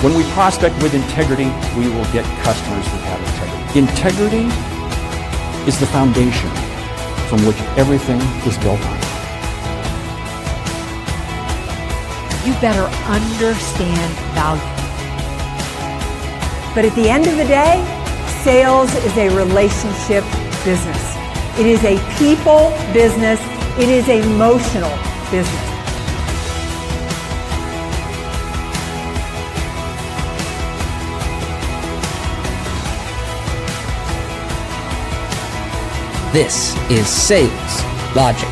When we prospect with integrity, we will get customers who have integrity. Integrity is the foundation from which everything is built on. You better understand value. But at the end of the day, sales is a relationship business. It is a people business. It is an emotional business. This is Sales Logic.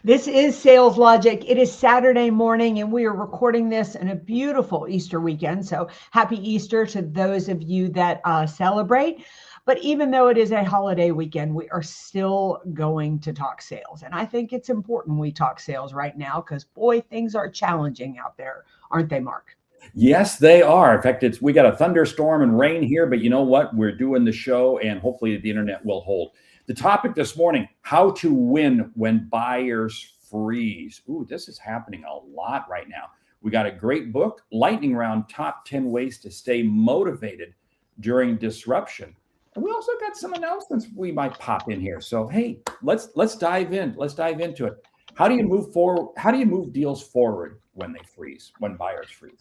This is Sales Logic. It is Saturday morning and we are recording this in a beautiful Easter weekend. So happy Easter to those of you that celebrate. But even though it is a holiday weekend, we are still going to talk sales. And I think it's important we talk sales right now because boy, things are challenging out there, aren't they, Mark? Yes, they are. In fact, we got a thunderstorm and rain here, but you know what? We're doing the show and hopefully the internet will hold. The topic this morning, how to win when buyers freeze. Ooh, this is happening a lot right now. We got a great book, Lightning Round, Top 10 Ways to Stay Motivated During Disruption. And we also got some announcements we might pop in here. So, hey, let's dive in. Let's dive into it. How do you move forward? How do you move deals forward when they freeze, when buyers freeze?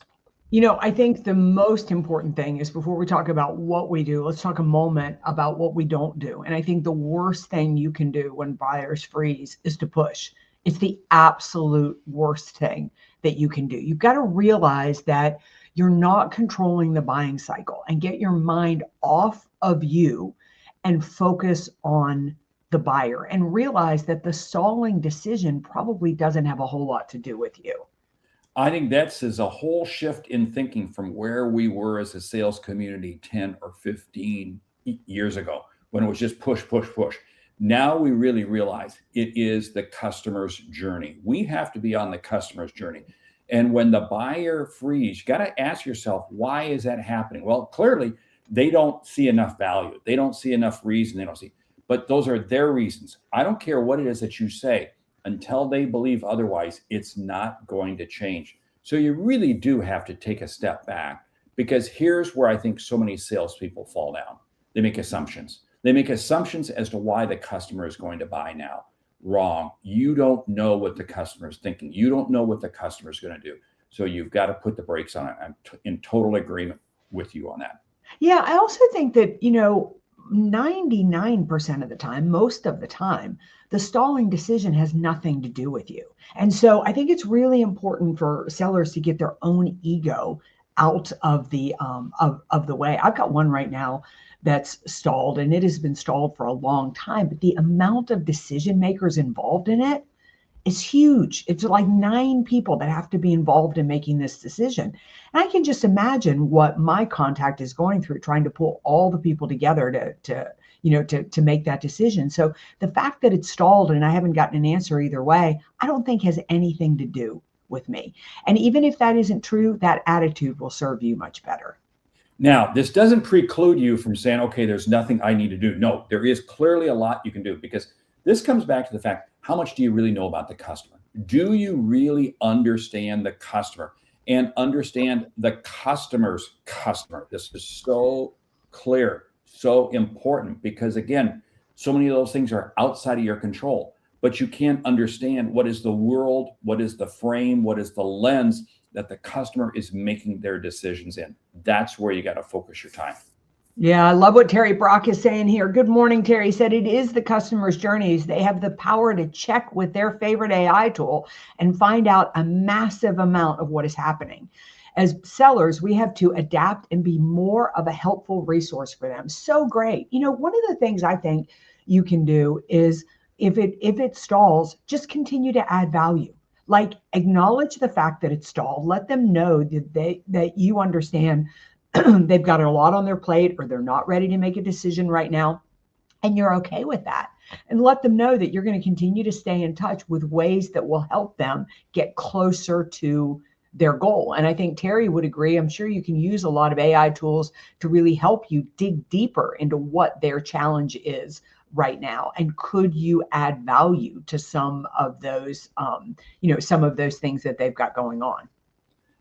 You know, I think the most important thing is before we talk about what we do, let's talk a moment about what we don't do. And I think the worst thing you can do when buyers freeze is to push. It's the absolute worst thing that you can do. You've got to realize that you're not controlling the buying cycle and get your mind off of you and focus on the buyer and realize that the stalling decision probably doesn't have a whole lot to do with you. I think that's a whole shift in thinking from where we were as a sales community 10 or 15 years ago when it was just push, push, push. Now we really realize it is the customer's journey. We have to be on the customer's journey. And when the buyer freeze, you got to ask yourself, why is that happening? Well, clearly they don't see enough value. They don't see enough reason. They don't see, but those are their reasons. I don't care what it is that you say. Until they believe otherwise, it's not going to change. So you really do have to take a step back because here's where I think so many salespeople fall down. They make assumptions. They make assumptions as to why the customer is going to buy now. Wrong. You don't know what the customer is thinking. You don't know what the customer is going to do. So you've got to put the brakes on it. I'm in total agreement with you on that. Yeah, I also think that, 99% of the time, most of the time, the stalling decision has nothing to do with you. And so I think it's really important for sellers to get their own ego out of the of the way. I've got one right now that's stalled and it has been stalled for a long time, but the amount of decision makers involved in it is huge. It's like 9 people that have to be involved in making this decision. And I can just imagine what my contact is going through, trying to pull all the people together to make that decision. So the fact that it's stalled and I haven't gotten an answer either way, I don't think has anything to do with me. And even if that isn't true, that attitude will serve you much better. Now, this doesn't preclude you from saying, okay, there's nothing I need to do. No, there is clearly a lot you can do because this comes back to the fact, how much do you really know about the customer? Do you really understand the customer and understand the customer's customer? This is so clear, so important because again, so many of those things are outside of your control, but you can't understand what is the world, what is the frame, what is the lens that the customer is making their decisions in. That's where you got to focus your time. Yeah, I love what Terry Brock is saying here. Good morning, Terry. He said it is the customer's journeys. They have the power to check with their favorite AI tool and find out a massive amount of what is happening. As sellers, we have to adapt and be more of a helpful resource for them. So great. One of the things I think you can do is if it stalls, just continue to add value. Like acknowledge the fact that it's stalled. Let them know that you understand they've got a lot on their plate or they're not ready to make a decision right now. And you're okay with that. And let them know that you're going to continue to stay in touch with ways that will help them get closer to their goal. And I think Terry would agree. I'm sure you can use a lot of AI tools to really help you dig deeper into what their challenge is right now? And could you add value to some of those, some of those things that they've got going on?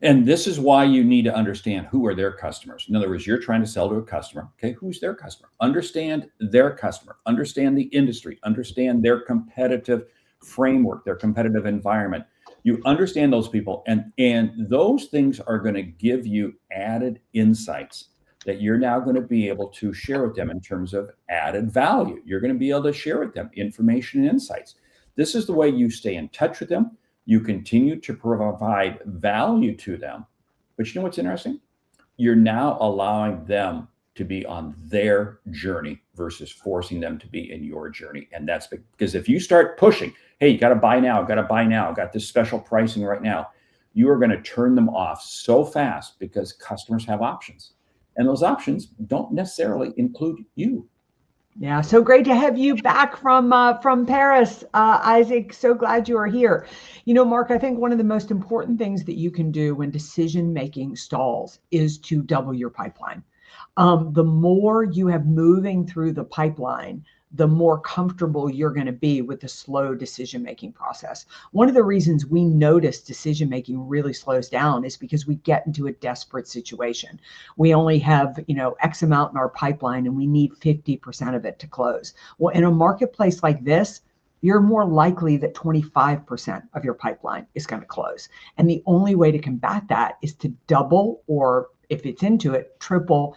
And this is why you need to understand who are their customers. In other words, you're trying to sell to a customer. Okay, who's their customer? Understand their customer, understand the industry, understand their competitive framework, their competitive environment. You understand those people, and those things are going to give you added insights that you're now going to be able to share with them in terms of added value. You're going to be able to share with them information and insights. This is the way you stay in touch with them. You continue to provide value to them. But you know what's interesting? You're now allowing them to be on their journey versus forcing them to be in your journey. And that's because if you start pushing, hey, you got to buy now, got this special pricing right now, you are going to turn them off so fast because customers have options. And those options don't necessarily include you. Yeah, so great to have you back from Paris, Isaac. So glad you are here. Mark, I think one of the most important things that you can do when decision making stalls is to double your pipeline. The more you have moving through the pipeline, the more comfortable you're going to be with the slow decision-making process. One of the reasons we notice decision-making really slows down is because we get into a desperate situation. We only have, X amount in our pipeline and we need 50% of it to close. Well, in a marketplace like this, you're more likely that 25% of your pipeline is going to close. And the only way to combat that is to double, or if it's into it, triple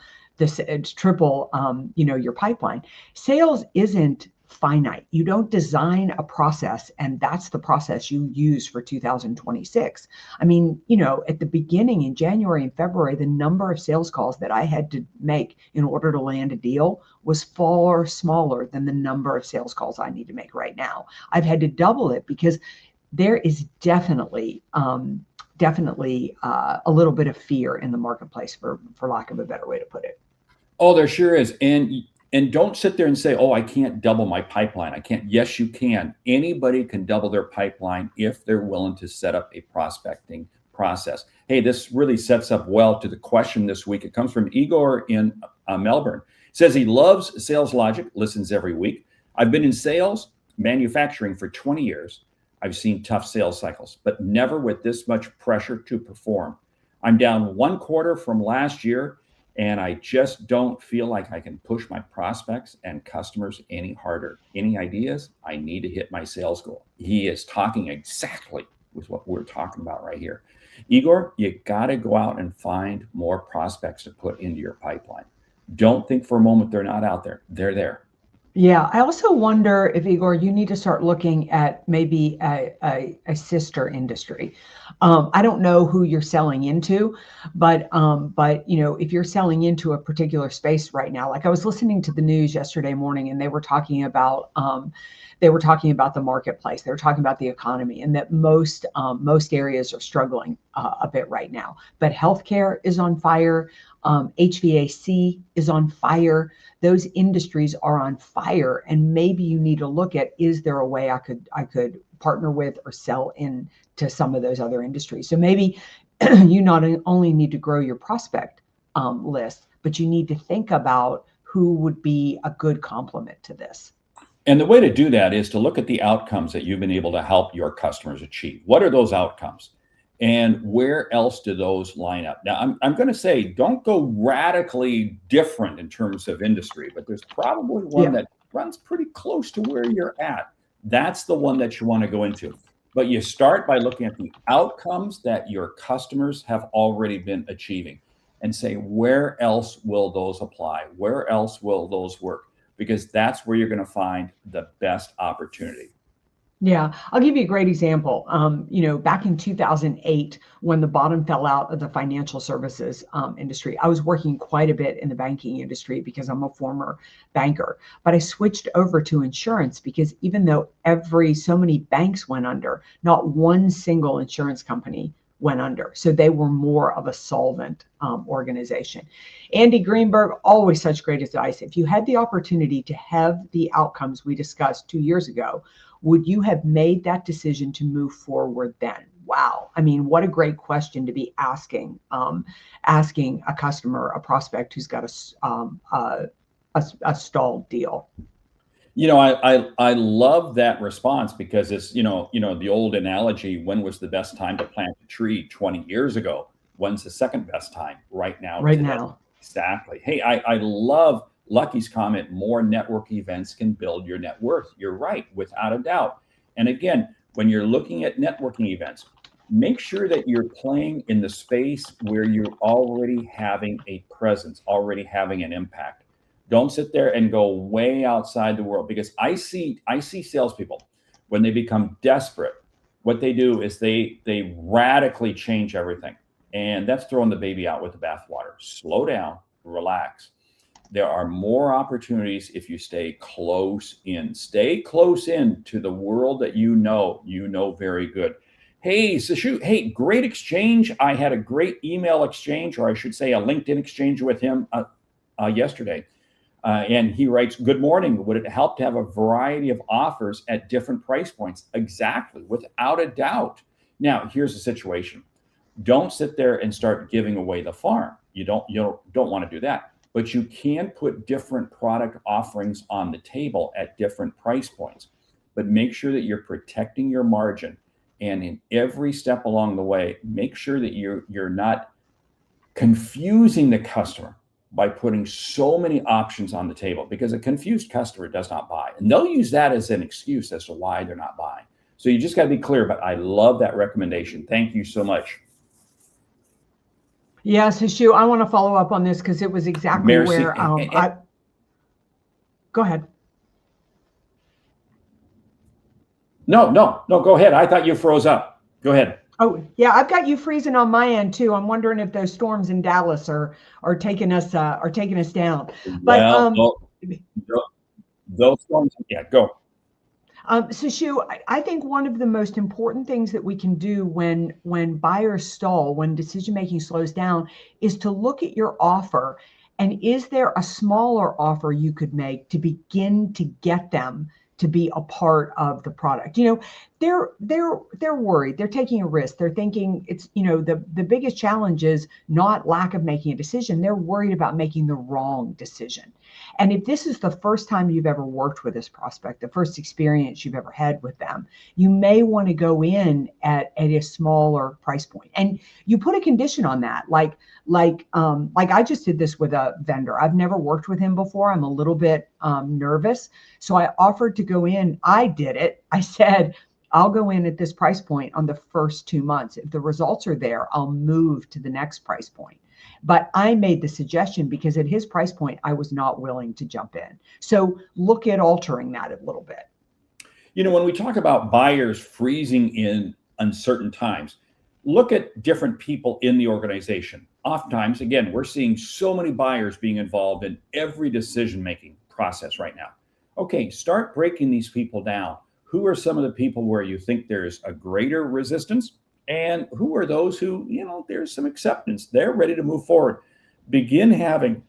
your pipeline. Sales isn't finite. You don't design a process and that's the process you use for 2026. I mean, at the beginning in January and February, the number of sales calls that I had to make in order to land a deal was far smaller than the number of sales calls I need to make right now. I've had to double it because there is definitely a little bit of fear in the marketplace, for lack of a better way to put it. Oh, there sure is. And don't sit there and say, oh, I can't double my pipeline. I can't. Yes, you can. Anybody can double their pipeline if they're willing to set up a prospecting process. Hey, this really sets up well to the question this week. It comes from Igor in Melbourne. It says he loves Sales Logic, listens every week. I've been in sales, manufacturing for 20 years. I've seen tough sales cycles, but never with this much pressure to perform. I'm down 1 quarter from last year, and I just don't feel like I can push my prospects and customers any harder. Any ideas? I need to hit my sales goal. He is talking exactly with what we're talking about right here. Igor, you got to go out and find more prospects to put into your pipeline. Don't think for a moment they're not out there. They're there. Yeah, I also wonder if, Igor, you need to start looking at maybe a sister industry. I don't know who you're selling into, but if you're selling into a particular space right now, like I was listening to the news yesterday morning, and they were talking about the marketplace. They were talking about the economy, and that most areas are struggling a bit right now. But healthcare is on fire. HVAC is on fire. Those industries are on fire, and maybe you need to look at, is there a way I could partner with or sell in to some of those other industries? So maybe you not only need to grow your prospect list, but you need to think about who would be a good complement to this. And the way to do that is to look at the outcomes that you've been able to help your customers achieve. What are those outcomes? And where else do those line up? Now, I'm going to say, don't go radically different in terms of industry, but there's probably one that runs pretty close to where you're at. That's the one that you want to go into. But you start by looking at the outcomes that your customers have already been achieving and say, where else will those apply? Where else will those work? Because that's where you're going to find the best opportunity. Yeah, I'll give you a great example. Back in 2008, when the bottom fell out of the financial services industry, I was working quite a bit in the banking industry because I'm a former banker. But I switched over to insurance because even though so many banks went under, not one single insurance company went under. So they were more of a solvent organization. Andy Greenberg, always such great advice. If you had the opportunity to have the outcomes we discussed 2 years ago, would you have made that decision to move forward then? Wow. I mean, what a great question to be asking a customer, a prospect who's got a stalled deal. I love that response because it's, the old analogy, when was the best time to plant a tree 20 years ago? When's the second best time? Right now, Right today. now. Exactly. Hey, I love Lucky's comment, more network events can build your net worth. You're right, without a doubt. And again, when you're looking at networking events, make sure that you're playing in the space where you're already having a presence, already having an impact. Don't sit there and go way outside the world, because I see salespeople, when they become desperate, what they do is they radically change everything. And that's throwing the baby out with the bathwater. Slow down, relax. There are more opportunities if you stay close in. Stay close in to the world that you know very good. Hey, Sashu, hey, great exchange. I had a great email exchange, or I should say a LinkedIn exchange with him yesterday. And he writes, good morning. Would it help to have a variety of offers at different price points? Exactly, without a doubt. Now, here's the situation. Don't sit there and start giving away the farm. You don't want to do that. But you can put different product offerings on the table at different price points. But make sure that you're protecting your margin. And in every step along the way, make sure that you're not confusing the customer by putting so many options on the table, because a confused customer does not buy. And they'll use that as an excuse as to why they're not buying. So you just got to be clear, but I love that recommendation. Thank you so much. Yes, Shu, I want to follow up on this because it was exactly Merci. where go ahead. No, go ahead. I thought you froze up. Go ahead. Oh, yeah, I've got you freezing on my end too. I'm wondering if those storms in Dallas are taking us down. But those storms, yeah, go. So Shu, I think one of the most important things that we can do when buyers stall, when decision making slows down, is to look at your offer, and is there a smaller offer you could make to begin to get them to be a part of the product? They're worried. They're taking a risk. They're thinking it's, the biggest challenge is not lack of making a decision. They're worried about making the wrong decision. And if this is the first time you've ever worked with this prospect, the first experience you've ever had with them, you may want to go in at a smaller price point. And you put a condition on that, like I just did this with a vendor. I've never worked with him before. I'm a little bit nervous. So I offered to go in. I did it. I said, I'll go in at this price point on the first 2 months. If the results are there, I'll move to the next price point. But I made the suggestion because at his price point, I was not willing to jump in. So look at altering that a little bit. When we talk about buyers freezing in uncertain times, look at different people in the organization. Oftentimes, again, we're seeing so many buyers being involved in every decision-making process right now. Okay, start breaking these people down. Who are some of the people where you think there's a greater resistance? And who are those who, there's some acceptance? They're ready to move forward. Begin having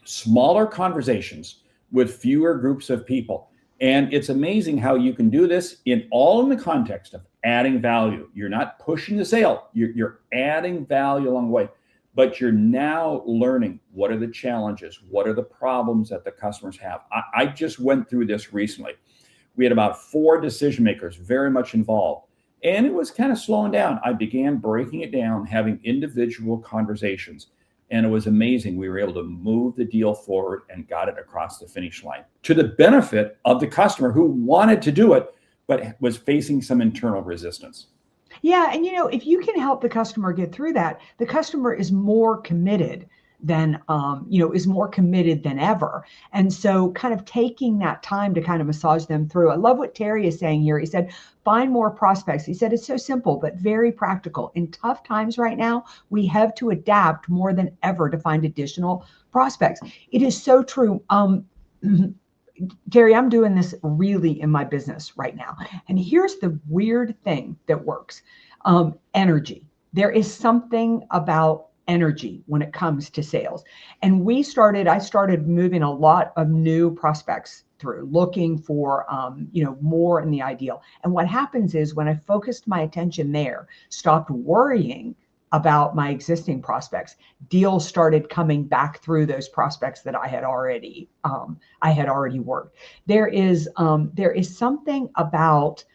smaller conversations with fewer groups of people. And it's amazing how you can do this in the context of adding value. You're not pushing the sale. You're adding value along the way. But you're now learning, what are the challenges? What are the problems that the customers have? I just went through this recently. We had about 4 decision makers very much involved. And it was kind of slowing down. I began breaking it down, having individual conversations. And it was amazing. We were able to move the deal forward and got it across the finish line to the benefit of the customer who wanted to do it, but was facing some internal resistance. Yeah. And, if you can help the customer get through that, the customer is more committed than ever. And so kind of taking that time to kind of massage them through. I love what Terry is saying here. He said, find more prospects. He said, it's so simple, but very practical. In tough times right now, we have to adapt more than ever to find additional prospects. It is so true. Terry, I'm doing this really in my business right now. And here's the weird thing that works. Energy. There is something about energy when it comes to sales. And I started moving a lot of new prospects through, looking for, more in the ideal. And what happens is when I focused my attention there, stopped worrying about my existing prospects, deals started coming back through those prospects that I had already worked. There is something about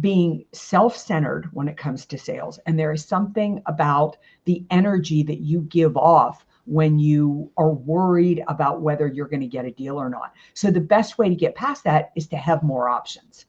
being self-centered when it comes to sales, and there is something about the energy that you give off when you are worried about whether you're going to get a deal or not. So the best way to get past that is to have more options.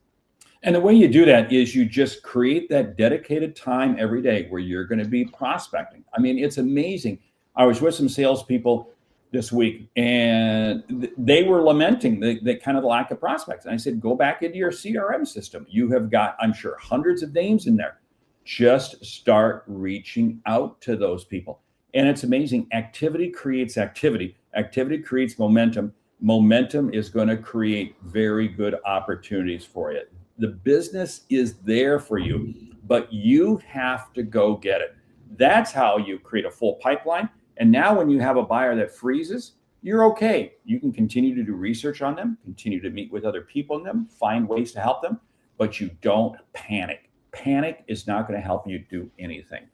And the way you do that is you just create that dedicated time every day where you're going to be prospecting. I mean, it's amazing. I was with some salespeople this week, and they were lamenting the kind of lack of prospects. And I said, go back into your CRM system. You have got, I'm sure, hundreds of names in there. Just start reaching out to those people. And it's amazing. Activity creates activity. Activity creates momentum. Momentum is going to create very good opportunities for you. The business is there for you, but you have to go get it. That's how you create a full pipeline. And now when you have a buyer that freezes, you're okay. You can continue to do research on them, continue to meet with other people in them, find ways to help them, but you don't panic. Panic is not going to help you do anything.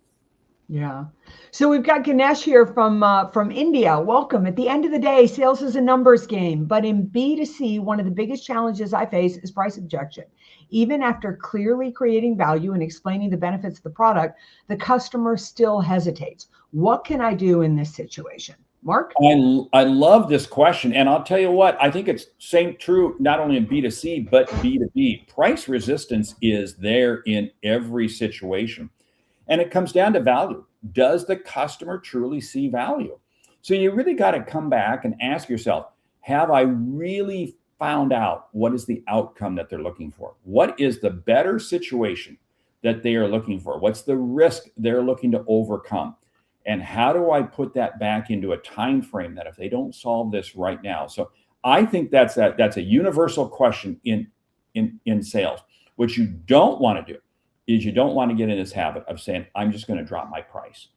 Yeah. So we've got Ganesh here from India. Welcome. At the end of the day, sales is a numbers game, but in B2C, one of the biggest challenges I face is price objection. Even after clearly creating value and explaining the benefits of the product, the customer still hesitates. What can I do in this situation? Mark? I love this question. And I'll tell you what, I think it's same true, not only in B2C, but B2B. Price resistance is there in every situation. And it comes down to value. Does the customer truly see value? So you really got to come back and ask yourself, have I really found out what is the outcome that they're looking for? What is the better situation that they are looking for? What's the risk they're looking to overcome? And how do I put that back into a time frame that if they don't solve this right now? So I think that's a universal question in sales. What you don't want to do is you don't want to get in this habit of saying, I'm just going to drop my price.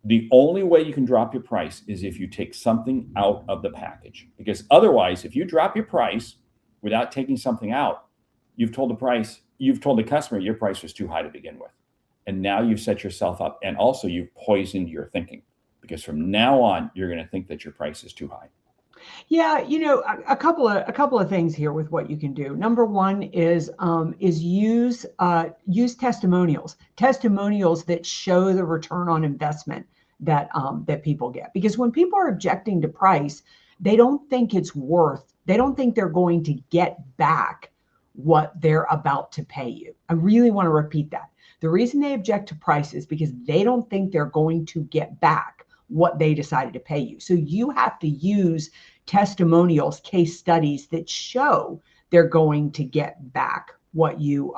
The only way you can drop your price is if you take something out of the package. Because otherwise, if you drop your price without taking something out, you've told the customer your price was too high to begin with. And now you've set yourself up, and also you've poisoned your thinking, because from now on, you're going to think that your price is too high. Yeah, a couple of things here with what you can do. Number one is use testimonials that show the return on investment that people get. Because when people are objecting to price, they don't think they're going to get back what they're about to pay you. I really want to repeat that. The reason they object to price is because they don't think they're going to get back what they decided to pay you. So you have to use testimonials, case studies that show they're going to get back what you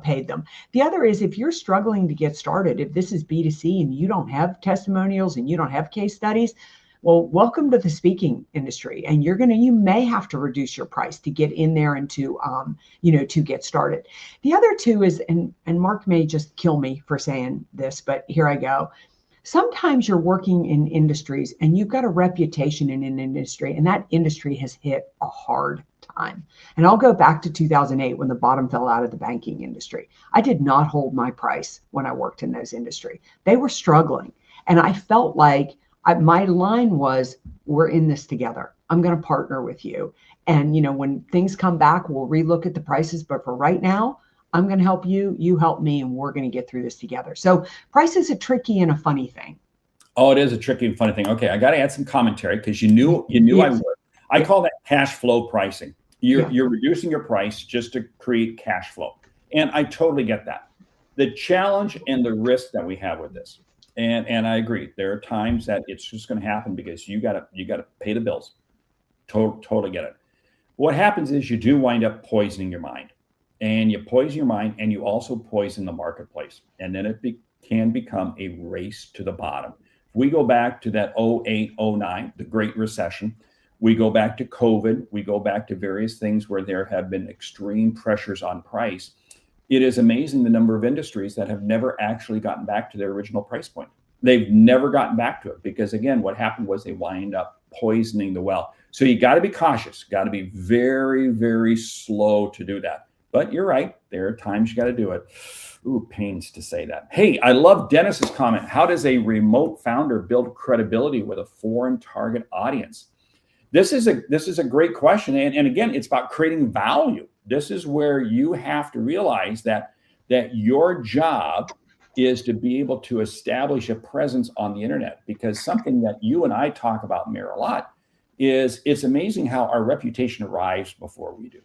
paid them. The other is, if you're struggling to get started, if this is B2C and you don't have testimonials and you don't have case studies, well, welcome to the speaking industry. And you may have to reduce your price to get in there and to get started. The other two is, and Mark may just kill me for saying this, but here I go. Sometimes you're working in industries and you've got a reputation in an industry, and that industry has hit a hard time. And I'll go back to 2008 when the bottom fell out of the banking industry. I did not hold my price when I worked in those industry. They were struggling. And I felt like my line was, we're in this together. I'm going to partner with you. And, when things come back, we'll relook at the prices. But for right now, I'm going to help you, you help me, and we're going to get through this together. So price is a tricky and a funny thing. Oh, it is a tricky and funny thing. Okay, I got to add some commentary because you knew I would. I call that cash flow pricing. You're reducing your price just to create cash flow. And I totally get that. The challenge and the risk that we have with this, and I agree, there are times that it's just going to happen because you got to pay the bills. Totally get it. What happens is you do wind up poisoning your mind. And you poison your mind, and you also poison the marketplace. And then it can become a race to the bottom. We go back to that 08, 09, the Great Recession. We go back to COVID. We go back to various things where there have been extreme pressures on price. It is amazing the number of industries that have never actually gotten back to their original price point. They've never gotten back to it because, again, what happened was they wind up poisoning the well. So you got to be cautious, got to be very, very slow to do that. But you're right. There are times you got to do it. Ooh, pains to say that. Hey, I love Dennis's comment. How does a remote founder build credibility with a foreign target audience? This is a great question. And again, it's about creating value. This is where you have to realize that your job is to be able to establish a presence on the internet, because something that you and I talk about, Mayor, a lot is it's amazing how our reputation arrives before we do.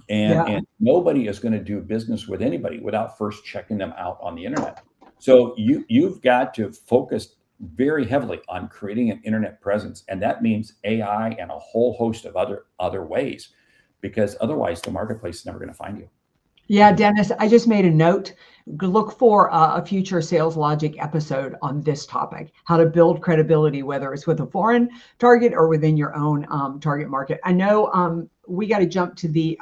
And nobody is going to do business with anybody without first checking them out on the internet. So you've got to focus very heavily on creating an internet presence. And that means AI and a whole host of other ways, because otherwise the marketplace is never going to find you. Yeah, Dennis, I just made a note. Look for a future Sales Logic episode on this topic, how to build credibility, whether it's with a foreign target or within your own target market. I know we got to jump to the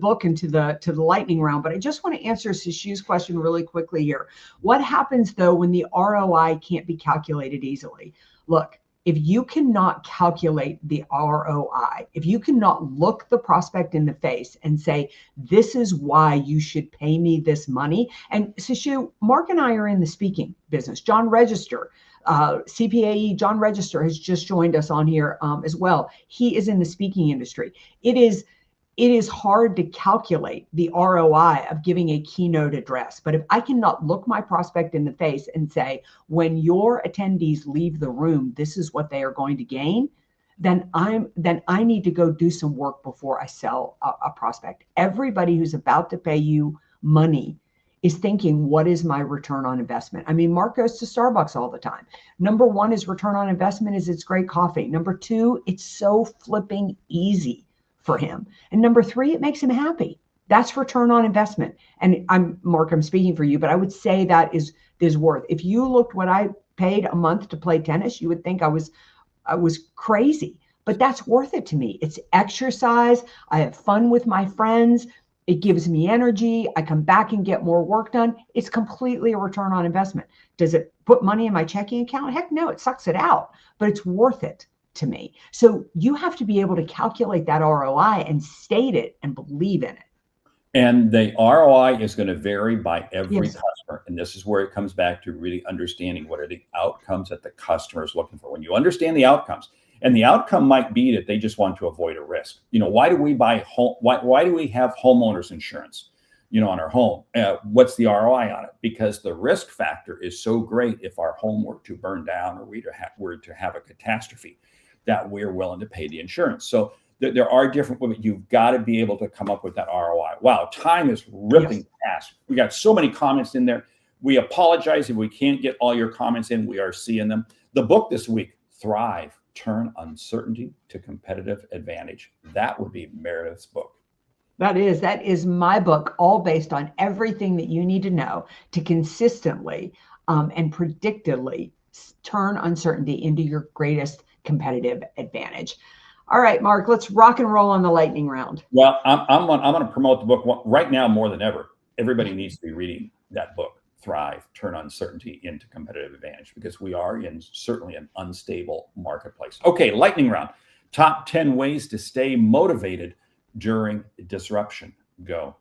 book and to the lightning round, but I just want to answer Sishu's question really quickly here. What happens though when the ROI can't be calculated easily? Look, if you cannot calculate the ROI, if you cannot look the prospect in the face and say, this is why you should pay me this money. And Sishu, Mark and I are in the speaking business. John Register, CPAE, John Register has just joined us on here as well. He is in the speaking industry. It is hard to calculate the ROI of giving a keynote address. But if I cannot look my prospect in the face and say, when your attendees leave the room, this is what they are going to gain, then I need to go do some work before I sell a prospect. Everybody who's about to pay you money is thinking, what is my return on investment? I mean, Mark goes to Starbucks all the time. Number one is return on investment is it's great coffee. Number two, it's so flipping easy for him. And number three, it makes him happy. That's return on investment. And Mark, I'm speaking for you, but I would say that is worth. If you looked what I paid a month to play tennis, you would think I was crazy, but that's worth it to me. It's exercise. I have fun with my friends. It gives me energy. I come back and get more work done. It's completely a return on investment. Does it put money in my checking account? Heck no, it sucks it out, but it's worth it to me. So you have to be able to calculate that ROI and state it and believe in it. And the ROI is going to vary by every Yes. customer. And this is where it comes back to really understanding what are the outcomes that the customer is looking for. When you understand the outcomes, and the outcome might be that they just want to avoid a risk. You know, why do we buy home? Why do we have homeowners insurance, you know, on our home? What's the ROI on it? Because the risk factor is so great if our home were to burn down or we were to have a catastrophe, that we're willing to pay the insurance. So there are different ways. You've got to be able to come up with that ROI. Wow, time is ripping past. We got so many comments in there. We apologize if we can't get all your comments in. We are seeing them. The book this week, Thrive, Turn Uncertainty to Competitive Advantage. That would be Meredith's book. That is my book, all based on everything that you need to know to consistently and predictably turn uncertainty into your greatest competitive advantage. All right, Mark, let's rock and roll on the lightning round. Well, I'm going to promote the book right now more than ever. Everybody needs to be reading that book, Thrive, Turn Uncertainty into Competitive Advantage, because we are in certainly an unstable marketplace. Okay, lightning round. Top 10 ways to stay motivated during disruption. Go.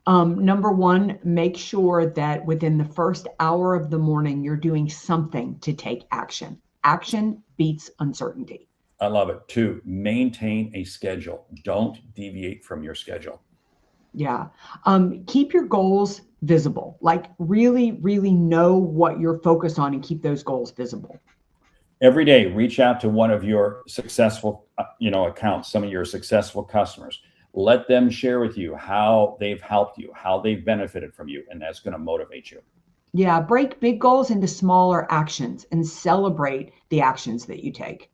Number one, make sure that within the first hour of the morning, you're doing something to take action. Action beats uncertainty. I love it. 2, maintain a schedule. Don't deviate from your schedule. Yeah. Keep your goals visible. Like really, really know what you're focused on and keep those goals visible. Every day, reach out to one of your successful, accounts, some of your successful customers. Let them share with you how they've helped you, how they've benefited from you, and that's going to motivate you. Yeah, break big goals into smaller actions and celebrate the actions that you take.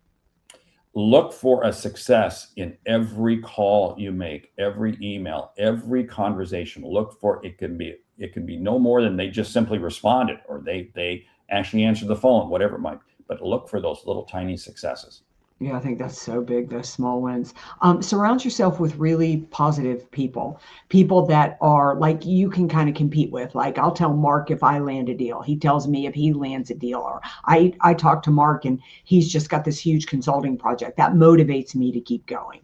Look for a success in every call you make, every email, every conversation. Look for it can be no more than they just simply responded or they actually answered the phone, whatever it might be. But look for those little tiny successes. Yeah, I think that's so big, those small wins. Surround yourself with really positive people that are like you can kind of compete with. Like I'll tell Mark if I land a deal. He tells me if he lands a deal. Or I talk to Mark and he's just got this huge consulting project. That motivates me to keep going.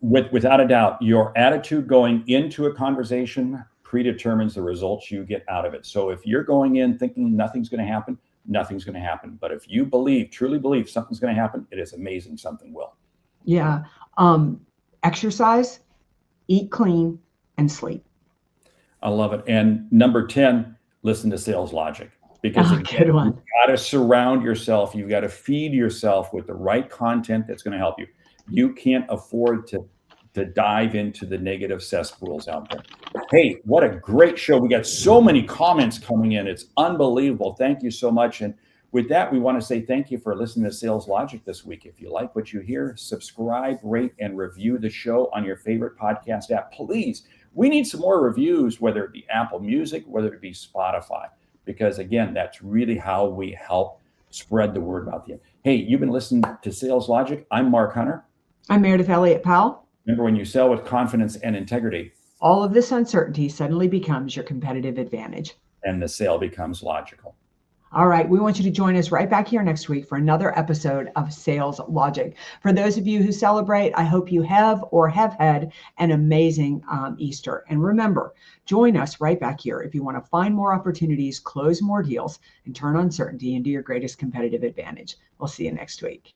Without a doubt, your attitude going into a conversation predetermines the results you get out of it. So if you're going in thinking nothing's going to happen, nothing's going to happen. But if you truly believe something's going to happen, it is amazing something will. Yeah. Exercise, eat clean, and sleep. I love it. And number 10, listen to sales logic. Because Good one. you've got to surround yourself. You've got to feed yourself with the right content that's going to help you. You can't afford to dive into the negative cesspools out there. Hey, what a great show. We got so many comments coming in. It's unbelievable. Thank you so much. And with that, we want to say thank you for listening to Sales Logic this week. If you like what you hear, subscribe, rate, and review the show on your favorite podcast app. Please, we need some more reviews, whether it be Apple Music, whether it be Spotify, because again, that's really how we help spread the word about you. Hey, you've been listening to Sales Logic. I'm Mark Hunter. I'm Meredith Elliott Powell. Remember, when you sell with confidence and integrity, all of this uncertainty suddenly becomes your competitive advantage. And the sale becomes logical. All right. We want you to join us right back here next week for another episode of Sales Logic. For those of you who celebrate, I hope you have or have had an amazing Easter. And remember, join us right back here if you want to find more opportunities, close more deals, and turn uncertainty into your greatest competitive advantage. We'll see you next week.